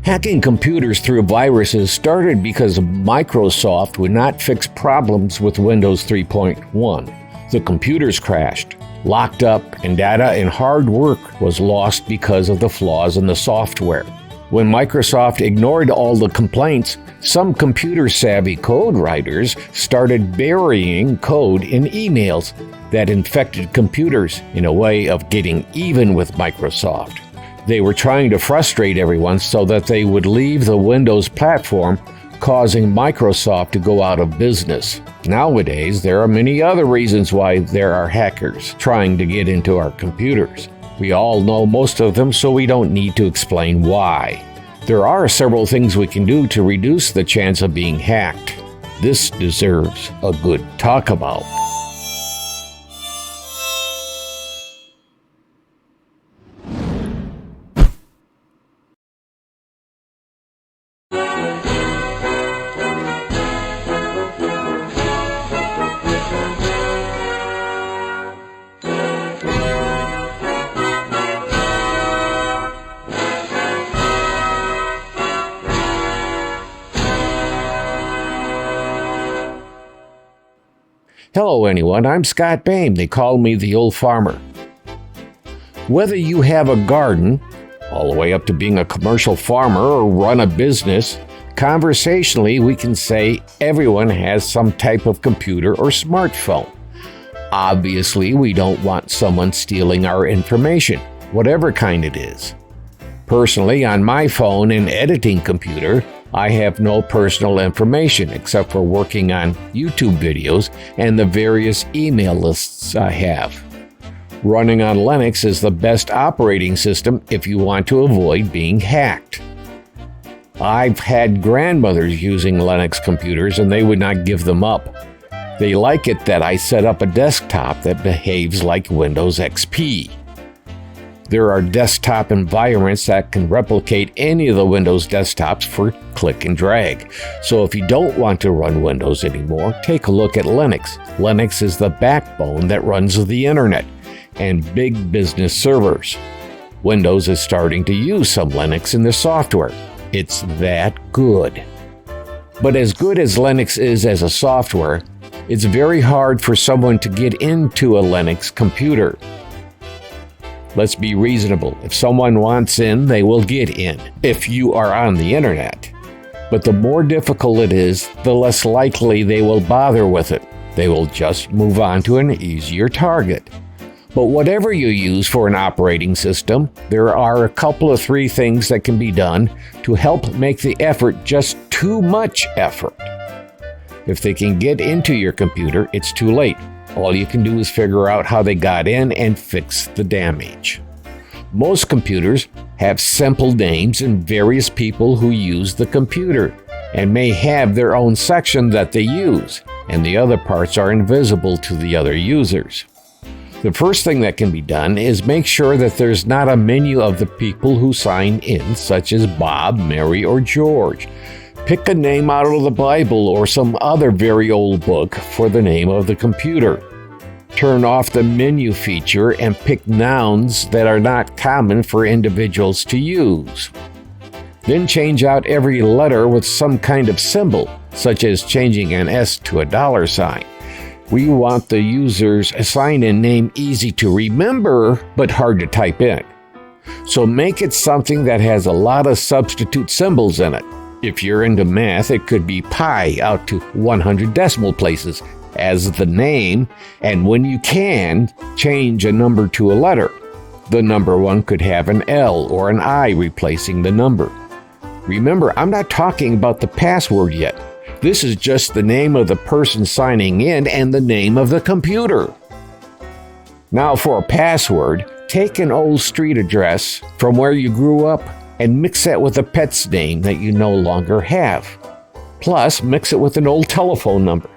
Hacking computers through viruses started because Microsoft would not fix problems with Windows 3.1. The computers crashed, locked up, and data and hard work was lost because of the flaws in the software. When Microsoft ignored all the complaints, some computer-savvy code writers started burying code in emails that infected computers in a way of getting even with Microsoft. They were trying to frustrate everyone so that they would leave the Windows platform, causing Microsoft to go out of business. Nowadays, there are many other reasons why there are hackers trying to get into our computers. We all know most of them, so we don't need to explain why. There are several things we can do to reduce the chance of being hacked. This deserves a good talk about. Hello anyone, I'm Scott Bain. They call me the Old Farmer. Whether you have a garden, all the way up to being a commercial farmer or run a business, conversationally we can say everyone has some type of computer or smartphone. Obviously, we don't want someone stealing our information, whatever kind it is. Personally, on my phone and editing computer, I have no personal information except for working on YouTube videos and the various email lists I have. Running on Linux is the best operating system if you want to avoid being hacked. I've had grandmothers using Linux computers and they would not give them up. They like it that I set up a desktop that behaves like Windows XP. There are desktop environments that can replicate any of the Windows desktops for click and drag. So if you don't want to run Windows anymore, take a look at Linux. Linux is the backbone that runs the internet and big business servers. Windows is starting to use some Linux in the software. It's that good. But as good as Linux is as a software, it's very hard for someone to get into a Linux computer. Let's be reasonable. If someone wants in, they will get in, if you are on the internet. But the more difficult it is, the less likely they will bother with it. They will just move on to an easier target. But whatever you use for an operating system, there are a couple of three things that can be done to help make the effort just too much effort. If they can get into your computer, it's too late. All you can do is figure out how they got in and fix the damage. Most computers have simple names and various people who use the computer and may have their own section that they use, and the other parts are invisible to the other users. The first thing that can be done is make sure that there's not a menu of the people who sign in, such as Bob, Mary, or George. Pick a name out of the Bible or some other very old book for the name of the computer. Turn off the menu feature and pick nouns that are not common for individuals to use. Then change out every letter with some kind of symbol, such as changing an S to a $sign. We want the user's sign-in name easy to remember, but hard to type in. So make it something that has a lot of substitute symbols in it. If you're into math, it could be pi out to 100 decimal places as the name, and when you can, change a number to a letter. The number one could have an L or an I replacing the number. Remember, I'm not talking about the password yet. This is just the name of the person signing in and the name of the computer. Now for a password, take an old street address from where you grew up and mix that with a pet's name that you no longer have. Plus, mix it with an old telephone number.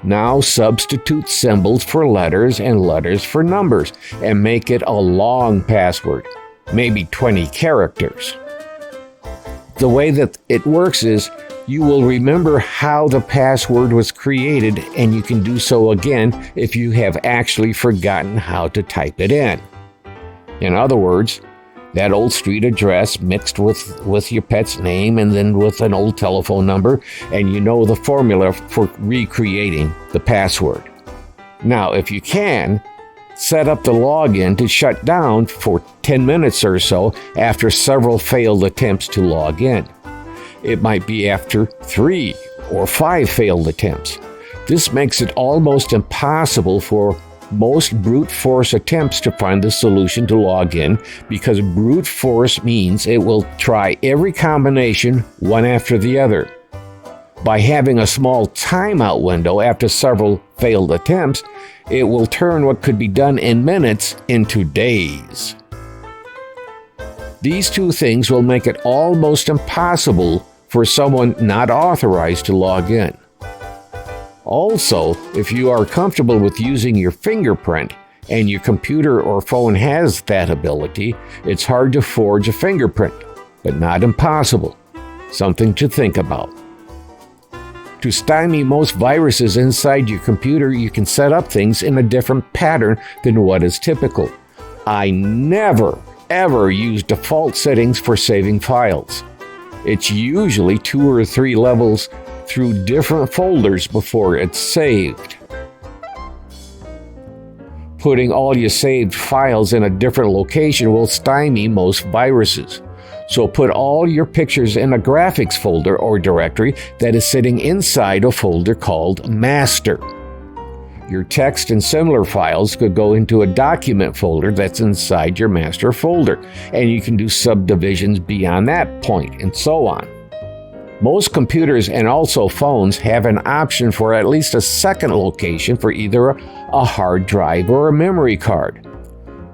Now substitute symbols for letters and letters for numbers and make it a long password, maybe 20 characters. The way that it works is you will remember how the password was created, and you can do so again if you have actually forgotten how to type it in. In other words, that old street address mixed with your pet's name and then with an old telephone number, and you know the formula for recreating the password. Now, if you can, set up the login to shut down for 10 minutes or so after several failed attempts to log in. It might be after 3 or 5 failed attempts. This makes it almost impossible for most brute force attempts to find the solution to log in, because brute force means it will try every combination one after the other. By having a small timeout window after several failed attempts, it will turn what could be done in minutes into days. These two things will make it almost impossible for someone not authorized to log in. Also, if you are comfortable with using your fingerprint and your computer or phone has that ability, it's hard to forge a fingerprint, but not impossible. Something to think about. To stymie most viruses inside your computer, you can set up things in a different pattern than what is typical. I never, ever use default settings for saving files. It's usually 2 or 3 levels through different folders before it's saved. Putting all your saved files in a different location will stymie most viruses. So put all your pictures in a graphics folder or directory that is sitting inside a folder called Master. Your text and similar files could go into a document folder that's inside your Master folder, and you can do subdivisions beyond that point, and so on. Most computers and also phones have an option for at least a second location for either a hard drive or a memory card.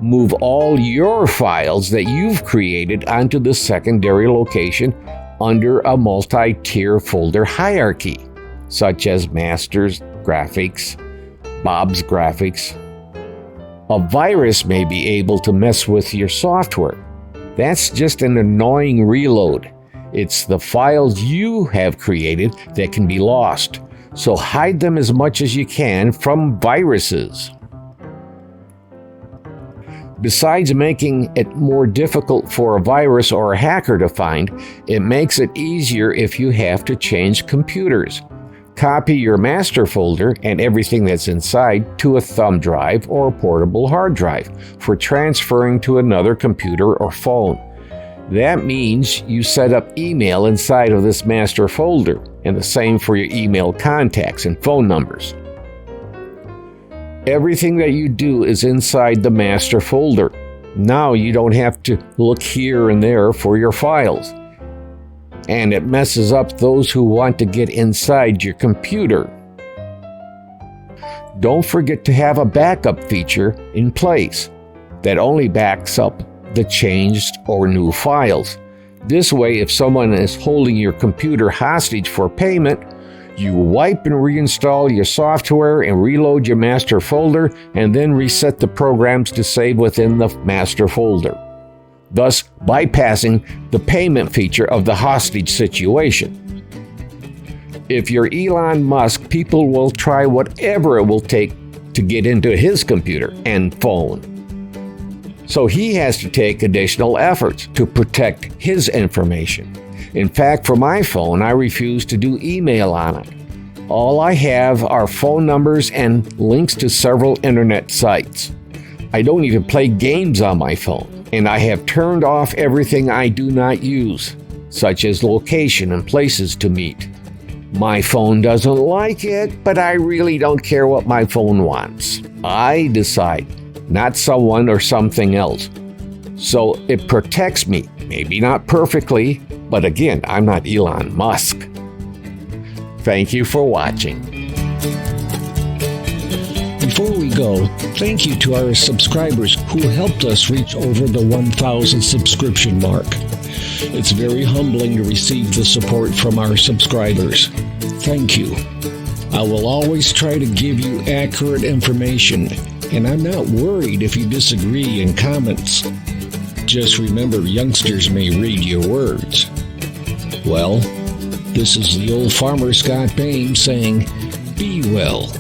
Move all your files that you've created onto the secondary location under a multi-tier folder hierarchy, such as Master's Graphics, Bob's Graphics. A virus may be able to mess with your software. That's just an annoying reload. It's the files you have created that can be lost, so hide them as much as you can from viruses. Besides making it more difficult for a virus or a hacker to find, it makes it easier if you have to change computers. Copy your master folder and everything that's inside to a thumb drive or a portable hard drive for transferring to another computer or phone. That means you set up email inside of this master folder, and the same for your email contacts and phone numbers. Everything that you do is inside the master folder. Now you don't have to look here and there for your files. And it messes up those who want to get inside your computer. Don't forget to have a backup feature in place that only backs up the changed or new files. This way, if someone is holding your computer hostage for payment, you wipe and reinstall your software and reload your master folder, and then reset the programs to save within the master folder, thus bypassing the payment feature of the hostage situation. If you're Elon Musk, people will try whatever it will take to get into his computer and phone. So he has to take additional efforts to protect his information. In fact, for my phone, I refuse to do email on it. All I have are phone numbers and links to several internet sites. I don't even play games on my phone, and I have turned off everything I do not use, such as location and places to meet. My phone doesn't like it, but I really don't care what my phone wants. I decide, not someone or something else. So it protects me, maybe not perfectly, but again, I'm not Elon Musk. Thank you for watching. Before we go, thank you to our subscribers who helped us reach over the 1,000 subscription mark. It's very humbling to receive the support from our subscribers. Thank you. I will always try to give you accurate information, and I'm not worried if you disagree in comments. Just remember, youngsters may read your words. Well, this is the old farmer Scott Bain saying, be well,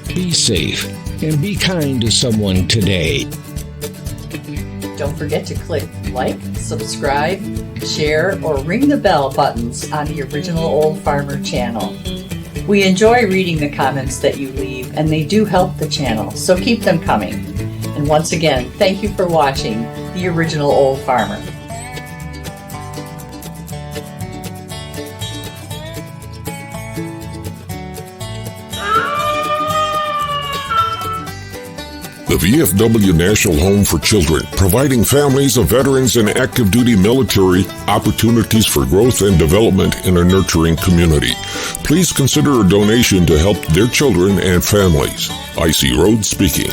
be safe, and be kind to someone today. Don't forget to click like, subscribe, share, or ring the bell buttons on the Original Old Farmer channel. We enjoy reading the comments that you leave, and they do help the channel, so keep them coming. And once again, thank you for watching the Original Old Farmer. The VFW National Home for Children, providing families of veterans and active duty military opportunities for growth and development in a nurturing community. Please consider a donation to help their children and families. I.C. Rhodes speaking.